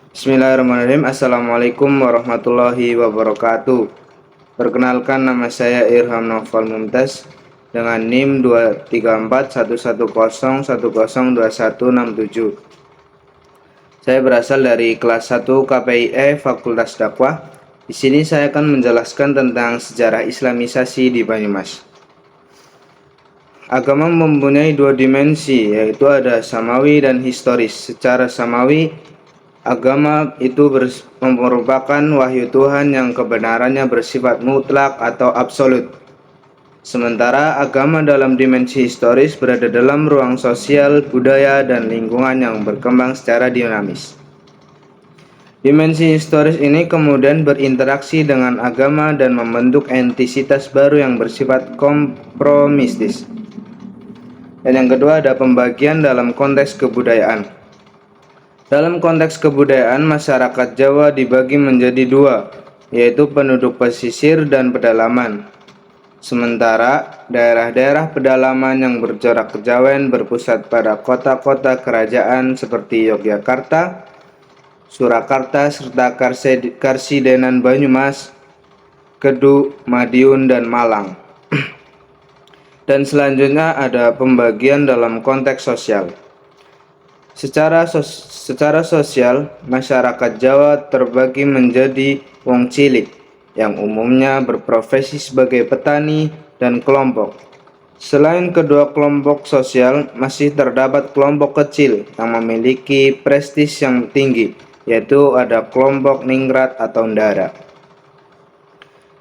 Bismillahirrahmanirrahim. Assalamualaikum warahmatullahi wabarakatuh. Perkenalkan, nama saya Irham Noval Mumtaz dengan NIM 2341101102167. Saya berasal dari kelas 1 KPIE Fakultas Dakwah. Di sini saya akan menjelaskan tentang sejarah Islamisasi di Banyumas. Agama mempunyai dua dimensi, yaitu ada samawi dan historis. Secara samawi, agama itu merupakan wahyu Tuhan yang kebenarannya bersifat mutlak atau absolut. Sementara agama dalam dimensi historis berada dalam ruang sosial, budaya, dan lingkungan yang berkembang secara dinamis. Dimensi historis ini kemudian berinteraksi dengan agama dan membentuk entitas baru yang bersifat kompromistis. Dan yang kedua ada pembagian dalam konteks kebudayaan. Dalam konteks kebudayaan, masyarakat Jawa dibagi menjadi dua, yaitu penduduk pesisir dan pedalaman. Sementara daerah-daerah pedalaman yang bercorak kejawen berpusat pada kota-kota kerajaan seperti Yogyakarta, Surakarta, serta Karsidenan Banyumas, Kedu, Madiun, dan Malang. Dan selanjutnya ada pembagian dalam konteks sosial. Secara sosial, masyarakat Jawa terbagi menjadi wong cilik yang umumnya berprofesi sebagai petani dan kelompok. Selain kedua kelompok sosial, masih terdapat kelompok kecil yang memiliki prestis yang tinggi, yaitu ada kelompok ningrat atau ndara.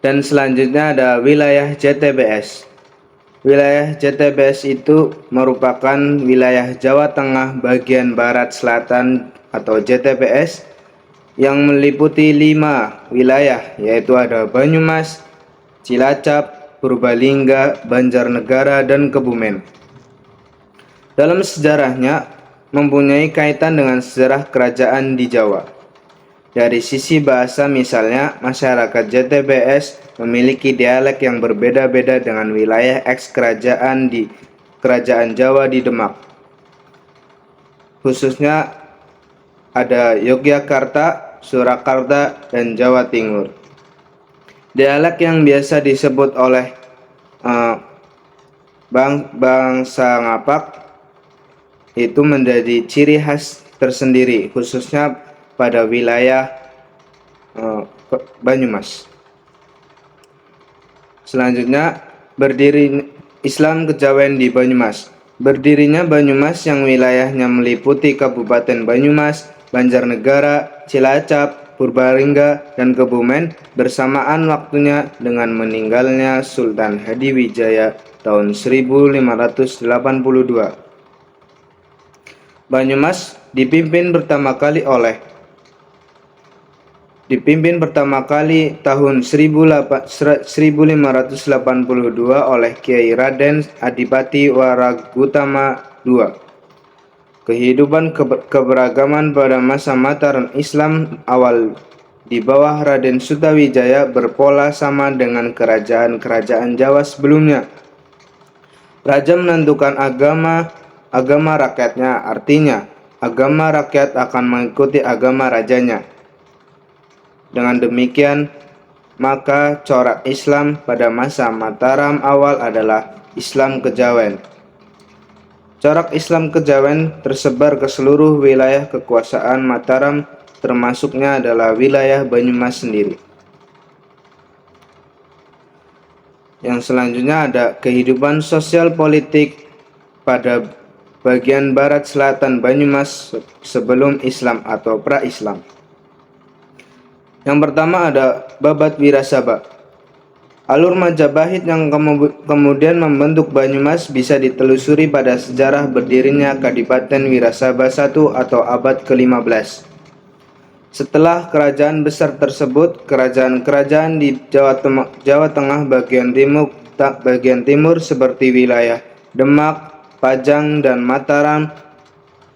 Dan selanjutnya ada wilayah JTBS. Wilayah JTBS itu merupakan wilayah Jawa Tengah bagian barat selatan atau JTBS yang meliputi 5 wilayah, yaitu ada Banyumas, Cilacap, Purbalingga, Banjarnegara, dan Kebumen. Dalam sejarahnya mempunyai kaitan dengan sejarah kerajaan di Jawa. Dari sisi bahasa misalnya, masyarakat JTBS memiliki dialek yang berbeda-beda dengan wilayah eks-kerajaan di Kerajaan Jawa di Demak. Khususnya ada Yogyakarta, Surakarta, dan Jawa Timur. Dialek yang biasa disebut oleh bangsa Ngapak itu menjadi ciri khas tersendiri, khususnya pada wilayah Banyumas. Selanjutnya, berdiri Islam Kejawen di Banyumas. Berdirinya Banyumas yang wilayahnya meliputi Kabupaten Banyumas, Banjarnegara, Cilacap, Purbalingga, dan Kebumen bersamaan waktunya dengan meninggalnya Sultan Hadiwijaya tahun 1582. Banyumas dipimpin pertama kali tahun 1582 oleh Kiai Raden Adipati Waragutama II. Kehidupan keberagaman pada masa Mataram Islam awal di bawah Raden Sutawijaya berpola sama dengan kerajaan-kerajaan Jawa sebelumnya. Raja menentukan agama rakyatnya, artinya agama rakyat akan mengikuti agama rajanya. Dengan demikian, maka corak Islam pada masa Mataram awal adalah Islam Kejawen. Corak Islam Kejawen tersebar ke seluruh wilayah kekuasaan Mataram, termasuknya adalah wilayah Banyumas sendiri. Yang selanjutnya ada kehidupan sosial politik pada bagian barat selatan Banyumas sebelum Islam atau pra-Islam. Yang pertama ada Babat Wirasaba. Alur Majapahit yang kemudian membentuk Banyumas bisa ditelusuri pada sejarah berdirinya Kadipaten Wirasaba I atau abad ke-15. Setelah kerajaan besar tersebut, kerajaan-kerajaan di Jawa Tengah bagian timur seperti wilayah Demak, Pajang, dan Mataram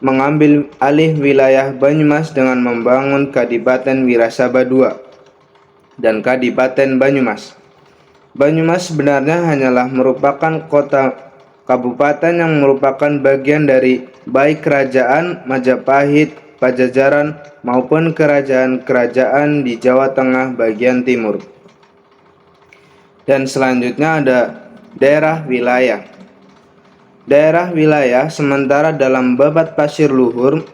mengambil alih wilayah Banyumas dengan membangun Kadipaten Wirasaba II dan Kadipaten Banyumas. Banyumas sebenarnya hanyalah merupakan kota kabupaten yang merupakan bagian dari baik kerajaan Majapahit, Pajajaran maupun kerajaan-kerajaan di Jawa Tengah bagian timur. Dan selanjutnya ada daerah wilayah. Daerah wilayah sementara dalam babat pasir luhur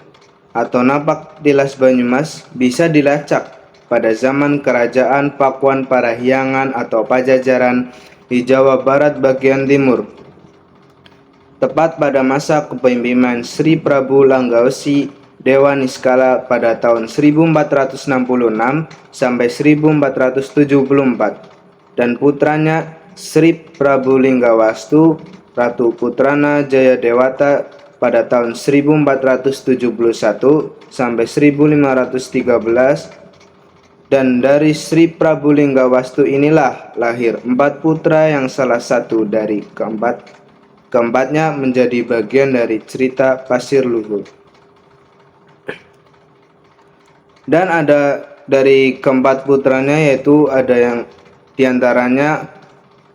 atau napak tilas Banyumas bisa dilacak pada zaman kerajaan Pakuan Parahyangan atau Pajajaran di Jawa Barat bagian timur. Tepat pada masa kepemimpinan Sri Prabu Langgausi Dewa Niskala pada tahun 1466 sampai 1474 dan putranya Sri Prabu Linggawastu Ratu Putrana Jayadewata pada tahun 1471 sampai 1513, dan dari Sri Prabu Linggawastu inilah lahir 4 putra yang salah satu dari keempatnya menjadi bagian dari cerita Pasir Luhur. Dan ada dari keempat putranya, yaitu ada yang diantaranya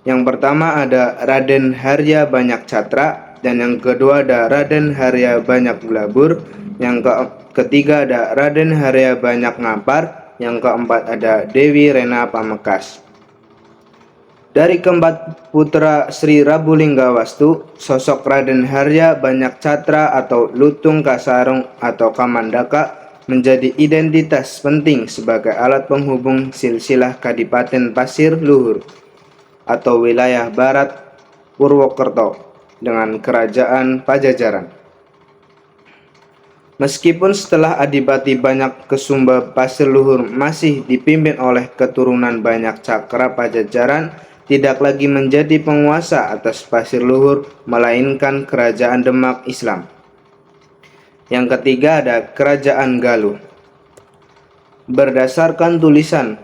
yang pertama ada Raden Harya Banyak Catra, dan yang kedua ada Raden Harya Banyak Blabur, yang ketiga ada Raden Harya Banyak Ngapar, yang keempat ada Dewi Rena Pamekas. Dari keempat putra Sri Prabu Linggawastu, sosok Raden Harya Banyak Catra atau Lutung Kasarung atau Kamandaka menjadi identitas penting sebagai alat penghubung silsilah Kadipaten Pasir Luhur atau wilayah barat Purwokerto dengan kerajaan Pajajaran. Meskipun setelah Adipati Banyak Kesumba Pasir Luhur masih dipimpin oleh keturunan Banyak Cakra Pajajaran, tidak lagi menjadi penguasa atas Pasir Luhur melainkan kerajaan Demak Islam. Yang ketiga ada Kerajaan Galuh. Berdasarkan tulisan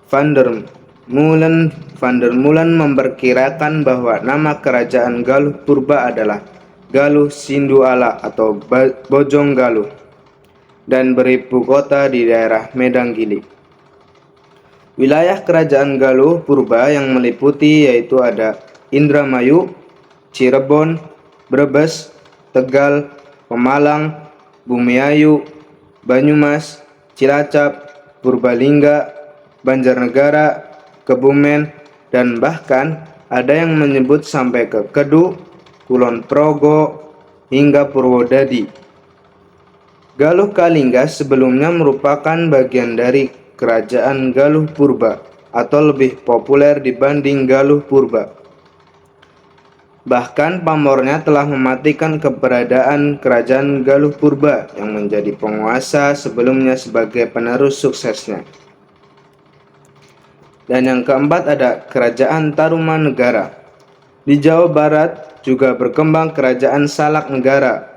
Van der Meulen memperkirakan bahwa nama kerajaan Galuh Purba adalah Galuh Sinduala atau Bojong Galuh dan beribu kota di daerah Medanggili. Wilayah kerajaan Galuh Purba yang meliputi yaitu ada Indramayu, Cirebon, Brebes, Tegal, Pemalang, Bumiayu, Banyumas, Cilacap, Purbalingga, Banjarnegara, Kebumen, dan bahkan ada yang menyebut sampai ke Kedu, Kulon Progo, hingga Purwodadi. Galuh Kalingga sebelumnya merupakan bagian dari kerajaan Galuh Purba atau lebih populer dibanding Galuh Purba. Bahkan pamornya telah mematikan keberadaan kerajaan Galuh Purba yang menjadi penguasa sebelumnya sebagai penerus suksesnya. Dan yang keempat ada Kerajaan Tarumanegara. Di Jawa Barat juga berkembang Kerajaan Salak Negara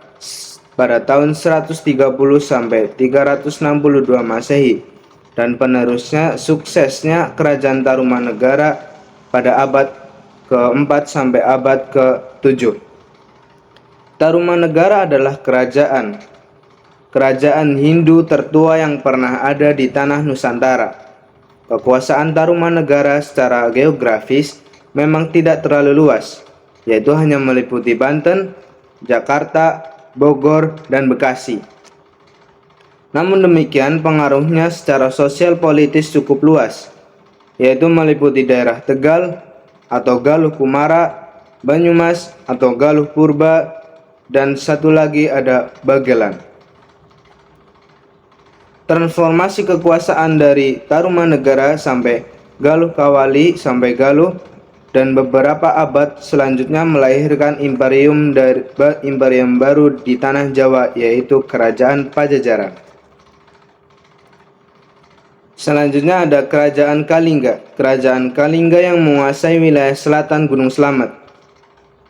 pada tahun 130 sampai 362 Masehi, dan penerusnya suksesnya Kerajaan Tarumanegara pada abad ke-4 sampai abad ke-7. Tarumanegara adalah kerajaan Hindu tertua yang pernah ada di tanah Nusantara. Kekuasaan Tarumanegara secara geografis memang tidak terlalu luas, yaitu hanya meliputi Banten, Jakarta, Bogor, dan Bekasi. Namun demikian, pengaruhnya secara sosial politis cukup luas, yaitu meliputi daerah Tegal atau Galuh Kumara, Banyumas atau Galuh Purba, dan satu lagi ada Bagelan. Transformasi kekuasaan dari Tarumanegara sampai Galuh Kawali sampai Galuh dan beberapa abad selanjutnya melahirkan imperium baru di tanah Jawa, yaitu Kerajaan Pajajaran. Selanjutnya ada Kerajaan Kalingga. Kerajaan Kalingga yang menguasai wilayah selatan Gunung Slamet,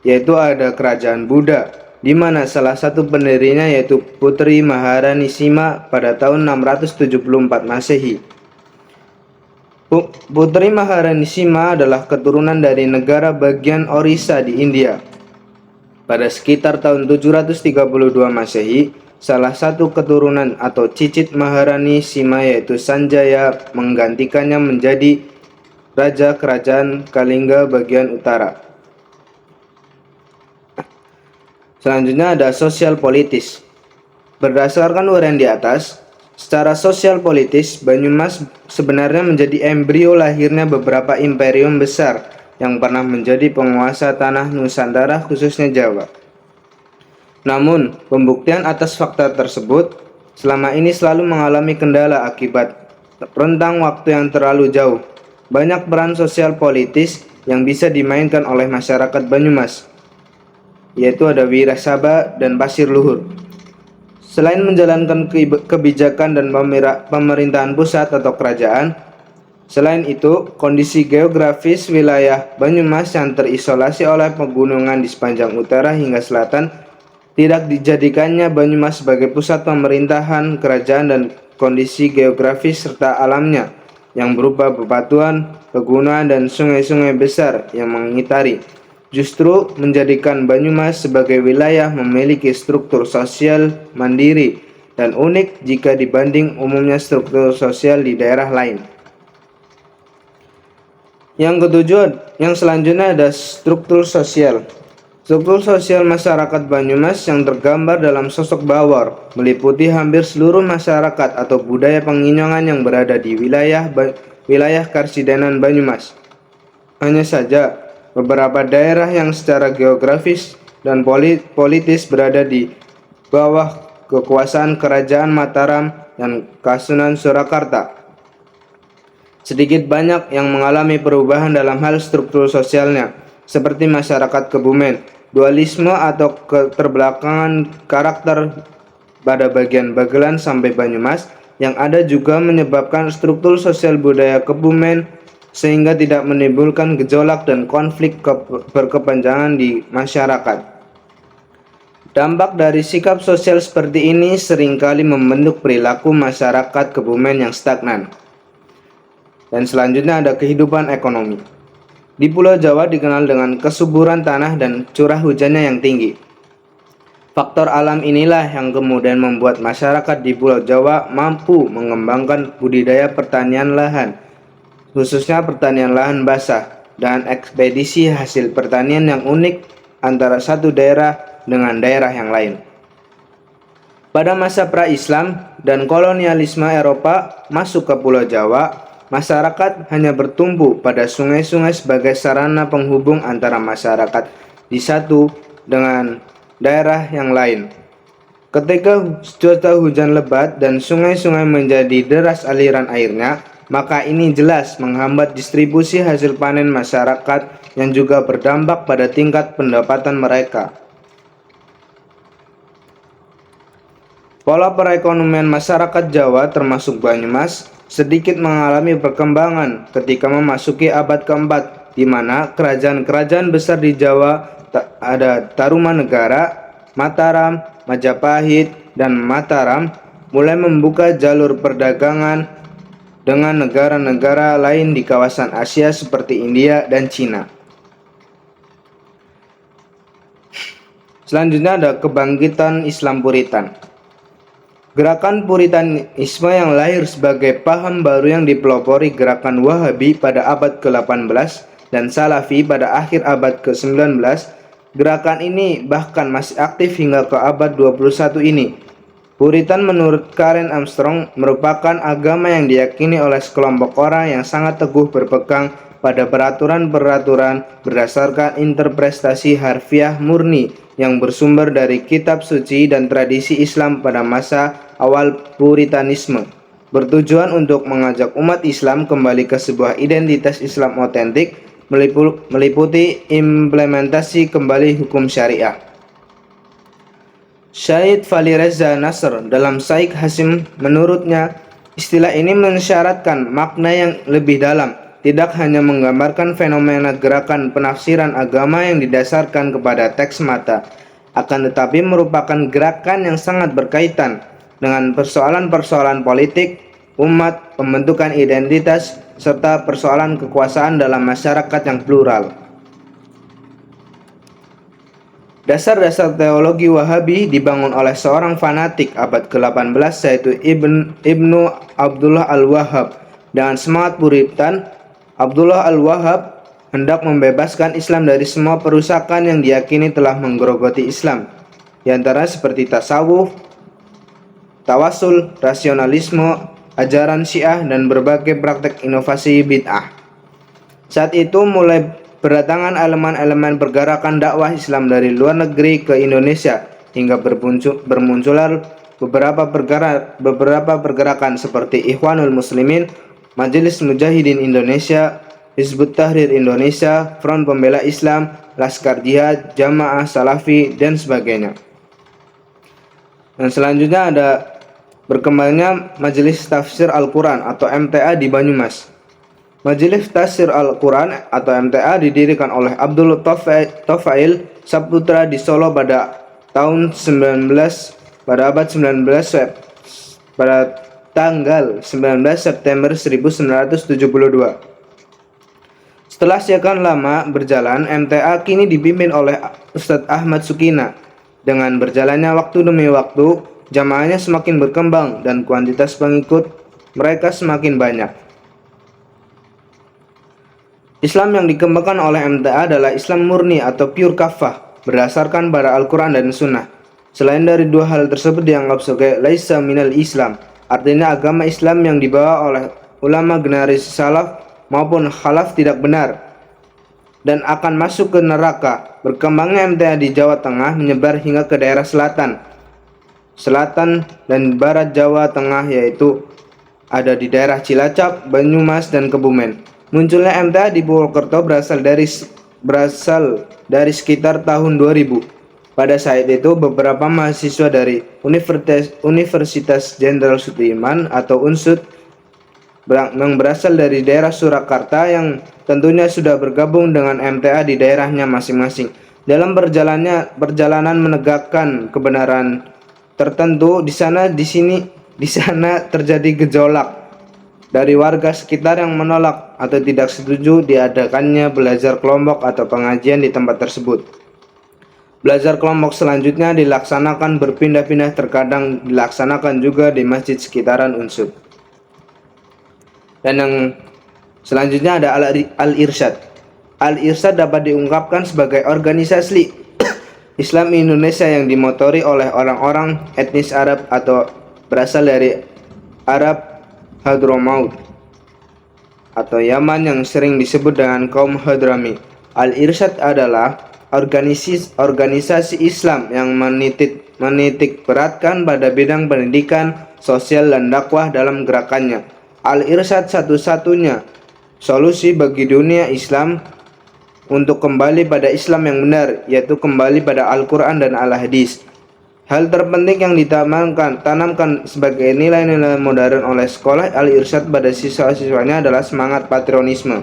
yaitu ada Kerajaan Buddha, di mana salah satu pendirinya yaitu Putri Maharani Sima pada tahun 674 Masehi. Putri Maharani Sima adalah keturunan dari negara bagian Orissa di India. Pada sekitar tahun 732 Masehi, salah satu keturunan atau cicit Maharani Sima yaitu Sanjaya menggantikannya menjadi Raja Kerajaan Kalingga bagian utara. Selanjutnya ada sosial politis. Berdasarkan uraian di atas, secara sosial politis, Banyumas sebenarnya menjadi embrio lahirnya beberapa imperium besar yang pernah menjadi penguasa tanah Nusantara khususnya Jawa. Namun, pembuktian atas fakta tersebut selama ini selalu mengalami kendala akibat rentang waktu yang terlalu jauh. Banyak peran sosial politis yang bisa dimainkan oleh masyarakat Banyumas, yaitu ada Wira Saba dan Pasir Luhur. Selain menjalankan kebijakan dan pemerintahan pusat atau kerajaan, selain itu, kondisi geografis wilayah Banyumas yang terisolasi oleh pegunungan di sepanjang utara hingga selatan tidak dijadikannya Banyumas sebagai pusat pemerintahan kerajaan, dan kondisi geografis serta alamnya yang berupa bebatuan, pegunungan, dan sungai-sungai besar yang mengitari justru menjadikan Banyumas sebagai wilayah memiliki struktur sosial mandiri dan unik jika dibanding umumnya struktur sosial di daerah lain. Yang selanjutnya ada struktur sosial. Struktur sosial masyarakat Banyumas yang tergambar dalam sosok Bawor meliputi hampir seluruh masyarakat atau budaya penginyongan yang berada di wilayah Karsidenan Banyumas. Hanya saja beberapa daerah yang secara geografis dan politis berada di bawah kekuasaan Kerajaan Mataram dan Kasunan Surakarta sedikit banyak yang mengalami perubahan dalam hal struktur sosialnya, seperti masyarakat Kebumen. Dualisme atau keterbelakangan karakter pada bagian Bagelan sampai Banyumas yang ada juga menyebabkan struktur sosial budaya Kebumen sehingga tidak menimbulkan gejolak dan konflik berkepanjangan di masyarakat. Dampak dari sikap sosial seperti ini seringkali membentuk perilaku masyarakat Kebumen yang stagnan. Dan selanjutnya ada kehidupan ekonomi. Di Pulau Jawa dikenal dengan kesuburan tanah dan curah hujannya yang tinggi. Faktor alam inilah yang kemudian membuat masyarakat di Pulau Jawa mampu mengembangkan budidaya pertanian lahan, khususnya pertanian lahan basah, dan ekspedisi hasil pertanian yang unik antara satu daerah dengan daerah yang lain. Pada masa pra-Islam dan kolonialisme Eropa masuk ke Pulau Jawa, masyarakat hanya bertumpu pada sungai-sungai sebagai sarana penghubung antara masyarakat di satu dengan daerah yang lain. Ketika cuaca hujan lebat dan sungai-sungai menjadi deras aliran airnya, maka ini jelas menghambat distribusi hasil panen masyarakat yang juga berdampak pada tingkat pendapatan mereka. Pola perekonomian masyarakat Jawa termasuk Banyumas sedikit mengalami perkembangan ketika memasuki abad keempat, di mana kerajaan-kerajaan besar di Jawa ada Tarumanegara, Mataram, Majapahit, dan Mataram mulai membuka jalur perdagangan dengan negara-negara lain di kawasan Asia seperti India dan Cina. Selanjutnya ada kebangkitan Islam Puritan. Gerakan Puritanisme yang lahir sebagai paham baru yang dipelopori gerakan Wahabi pada abad ke-18 dan Salafi pada akhir abad ke-19, gerakan ini bahkan masih aktif hingga ke abad 21 ini. Puritan menurut Karen Armstrong merupakan agama yang diyakini oleh sekelompok orang yang sangat teguh berpegang pada peraturan-peraturan berdasarkan interpretasi harfiah murni yang bersumber dari kitab suci dan tradisi Islam pada masa awal Puritanisme, bertujuan untuk mengajak umat Islam kembali ke sebuah identitas Islam otentik, meliputi implementasi kembali hukum syariah. Syed Fali Reza Nasr dalam Saik Hasim menurutnya, istilah ini mensyaratkan makna yang lebih dalam, tidak hanya menggambarkan fenomena gerakan penafsiran agama yang didasarkan kepada teks mata, akan tetapi merupakan gerakan yang sangat berkaitan dengan persoalan-persoalan politik, umat, pembentukan identitas, serta persoalan kekuasaan dalam masyarakat yang plural. Dasar-dasar teologi Wahabi dibangun oleh seorang fanatik abad ke-18 yaitu Ibnu Abdullah Al-Wahhab dengan semangat Puritan. Abdullah Al-Wahhab hendak membebaskan Islam dari semua perusakan yang diyakini telah menggerogoti Islam, di antara seperti tasawuf, tawasul, rasionalisme, ajaran Syiah, dan berbagai praktek inovasi bid'ah. Saat itu mulai berdatangan elemen-elemen pergerakan dakwah Islam dari luar negeri ke Indonesia hingga bermunculan beberapa pergerakan seperti Ikhwanul Muslimin, Majelis Mujahidin Indonesia, Hizbut Tahrir Indonesia, Front Pembela Islam, Laskar Jihad, Jamaah Salafi, dan sebagainya. Dan selanjutnya ada berkembangnya Majelis Tafsir Al-Quran atau MTA di Banyumas. Majelis Tafsir Al-Quran atau MTA didirikan oleh Abdul Tofail Saputra di Solo pada tahun pada abad 19 pada tanggal 19 September 1972. Setelah sekian lama berjalan, MTA kini dipimpin oleh Ustadz Ahmad Sukina. Dengan berjalannya waktu demi waktu, jamaahnya semakin berkembang dan kuantitas pengikut mereka semakin banyak. Islam yang dikembangkan oleh MTA adalah Islam murni atau pure kafah, berdasarkan pada Al-Quran dan Sunnah. Selain dari dua hal tersebut dianggap sebagai laisa minal Islam, artinya agama Islam yang dibawa oleh ulama generasi salaf maupun khalaf tidak benar dan akan masuk ke neraka. Berkembangnya MTA di Jawa Tengah menyebar hingga ke daerah selatan dan barat Jawa Tengah, yaitu ada di daerah Cilacap, Banyumas, dan Kebumen. Munculnya MTA di Purwokerto berasal dari sekitar tahun 2000. Pada saat itu beberapa mahasiswa dari Universitas Jenderal Sudirman atau UNSUD yang berasal dari daerah Surakarta yang tentunya sudah bergabung dengan MTA di daerahnya masing-masing. Dalam perjalanan menegakkan kebenaran tertentu di sana terjadi gejolak dari warga sekitar yang menolak atau tidak setuju diadakannya belajar kelompok atau pengajian di tempat tersebut. Belajar kelompok selanjutnya dilaksanakan berpindah-pindah, terkadang dilaksanakan juga di masjid sekitaran UNSUD. Dan yang selanjutnya ada Al-Irsyad. Al-Irsyad dapat diungkapkan sebagai organisasi Islam Indonesia yang dimotori oleh orang-orang etnis Arab atau berasal dari Arab Hadramaut atau Yaman yang sering disebut dengan kaum Hadrami. Al-Irsyad adalah organisasi Islam yang menitik beratkan pada bidang pendidikan, sosial, dan dakwah dalam gerakannya. Al-Irsyad satu-satunya solusi bagi dunia Islam untuk kembali pada Islam yang benar, yaitu kembali pada Al-Quran dan Al-Hadis. Hal terpenting yang ditanamkan sebagai nilai-nilai modern oleh sekolah Al-Irsyad pada siswa-siswanya adalah semangat patriotisme.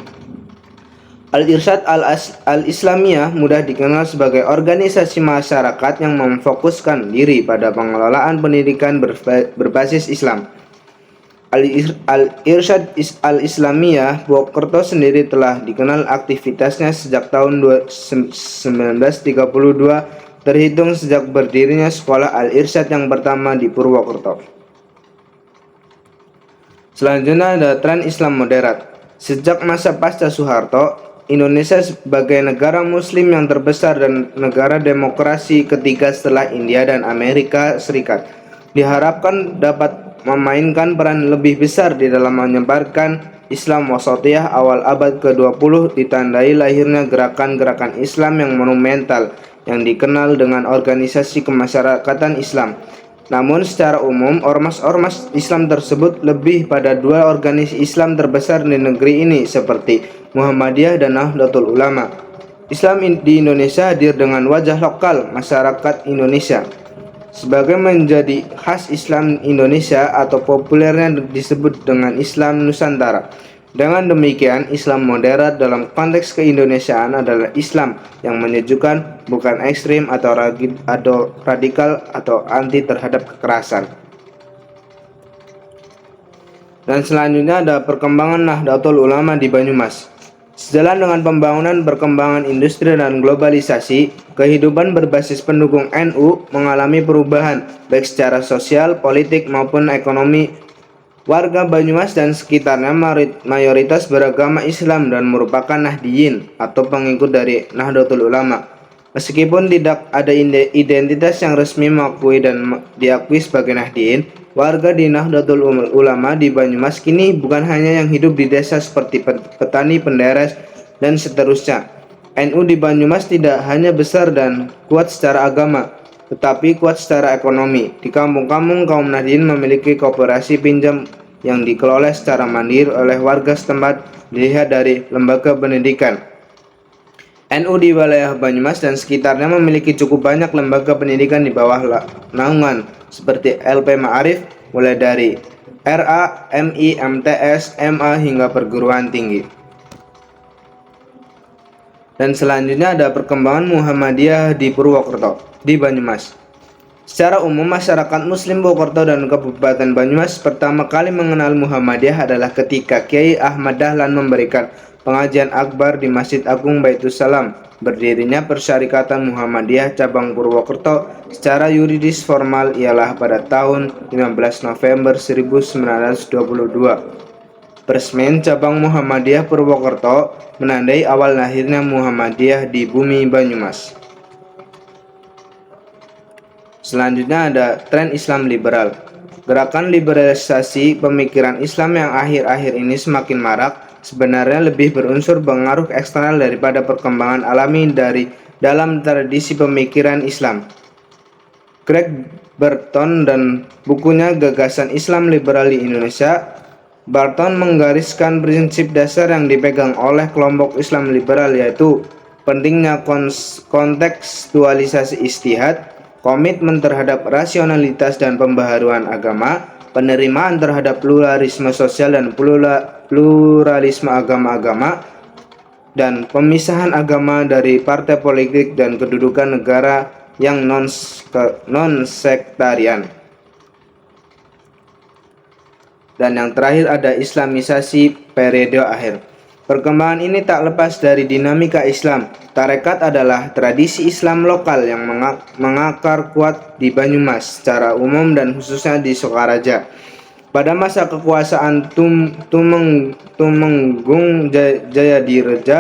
Al-Irsyad Al-Islamiyah mudah dikenal sebagai organisasi masyarakat yang memfokuskan diri pada pengelolaan pendidikan berbasis Islam. Al-Irsyad Al-Islamiyah Purwokerto sendiri telah dikenal aktivitasnya sejak tahun 1932, terhitung sejak berdirinya sekolah Al-Irsyad yang pertama di Purwokerto. Selanjutnya ada tren Islam moderat. Sejak masa pasca Soeharto, Indonesia sebagai negara muslim yang terbesar dan negara demokrasi ketiga setelah India dan Amerika Serikat diharapkan dapat memainkan peran lebih besar di dalam menyebarkan Islam wasatiyah. Awal abad ke-20 ditandai lahirnya gerakan-gerakan Islam yang monumental yang dikenal dengan organisasi kemasyarakatan Islam. Namun secara umum ormas-ormas Islam tersebut lebih pada dua organisasi Islam terbesar di negeri ini seperti Muhammadiyah dan Nahdlatul Ulama. Islam di Indonesia hadir dengan wajah lokal masyarakat Indonesia. Sebagai menjadi khas Islam Indonesia atau populernya disebut dengan Islam Nusantara. Dengan demikian, Islam moderat dalam konteks keindonesiaan adalah Islam yang menyejukkan, bukan ekstrim atau radikal atau anti terhadap kekerasan. Dan selanjutnya ada perkembangan Nahdlatul Ulama di Banyumas. Sejalan dengan pembangunan perkembangan industri dan globalisasi, kehidupan berbasis pendukung NU mengalami perubahan baik secara sosial, politik maupun ekonomi Warga Banyumas dan sekitarnya mayoritas beragama Islam dan merupakan Nahdiyin atau pengikut dari Nahdlatul Ulama. Meskipun tidak ada identitas yang resmi mengakui dan diakui sebagai Nahdiyin, warga di Nahdlatul Ulama di Banyumas kini bukan hanya yang hidup di desa seperti petani, penderes, dan seterusnya. NU di Banyumas tidak hanya besar dan kuat secara agama, tetapi kuat secara ekonomi. Di kampung-kampung, kaum Nahdiyin memiliki koperasi pinjam yang dikelola secara mandiri oleh warga setempat. Dilihat dari lembaga pendidikan, NU di wilayah Banyumas dan sekitarnya memiliki cukup banyak lembaga pendidikan di bawah naungan seperti LP Ma'arif, mulai dari RA, MI, MTS, MA hingga perguruan tinggi. Dan selanjutnya ada perkembangan Muhammadiyah di Purwokerto di Banyumas. Secara umum, masyarakat Muslim Purwokerto dan Kabupaten Banyumas pertama kali mengenal Muhammadiyah adalah ketika Kiai Ahmad Dahlan memberikan pengajian akbar di Masjid Agung Baitus Salam. Berdirinya Persyarikatan Muhammadiyah Cabang Purwokerto secara yuridis formal ialah pada tahun 15 November 1922. Peresmian Cabang Muhammadiyah Purwokerto menandai awal lahirnya Muhammadiyah di bumi Banyumas. Selanjutnya ada tren Islam liberal. Gerakan liberalisasi pemikiran Islam yang akhir-akhir ini semakin marak sebenarnya lebih berunsur pengaruh eksternal daripada perkembangan alami dari dalam tradisi pemikiran Islam. Greg Barton dan bukunya Gagasan Islam Liberal di Indonesia, Barton menggariskan prinsip dasar yang dipegang oleh kelompok Islam liberal, yaitu pentingnya kontekstualisasi ijtihad, komitmen terhadap rasionalitas dan pembaharuan agama, penerimaan terhadap pluralisme sosial dan pluralisme agama-agama, dan pemisahan agama dari partai politik dan kedudukan negara yang non-sektarian. Dan yang terakhir ada Islamisasi periode akhir. Perkembangan ini tak lepas dari dinamika Islam. Tarekat adalah tradisi Islam lokal yang mengakar kuat di Banyumas secara umum dan khususnya di Sokaraja. Pada masa kekuasaan Tumenggung Jayadireja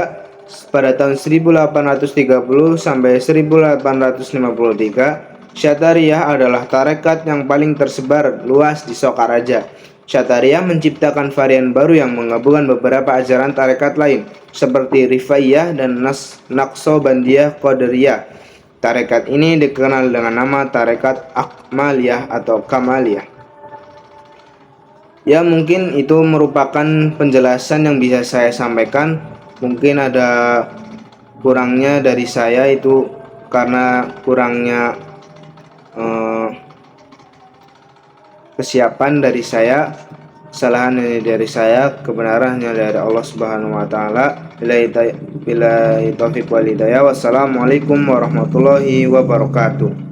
pada tahun 1830 sampai 1853, Syatariah adalah tarekat yang paling tersebar luas di Sokaraja. Syatariah menciptakan varian baru yang menggabungkan beberapa ajaran tarekat lain seperti Rifaiyah dan Naqsabandiyah Qadariyah. Tarekat ini dikenal dengan nama Tarekat Akmaliyah atau Kamaliyah. Ya, mungkin itu merupakan penjelasan yang bisa saya sampaikan. Mungkin ada kurangnya dari saya, itu karena kurangnya kesiapan dari saya. Kesalahan dari saya, kebenaran hanya dari Allah Subhanahu wa taala. Billahi taufiq wal hidayah. Wassalamualaikum warahmatullahi wabarakatuh.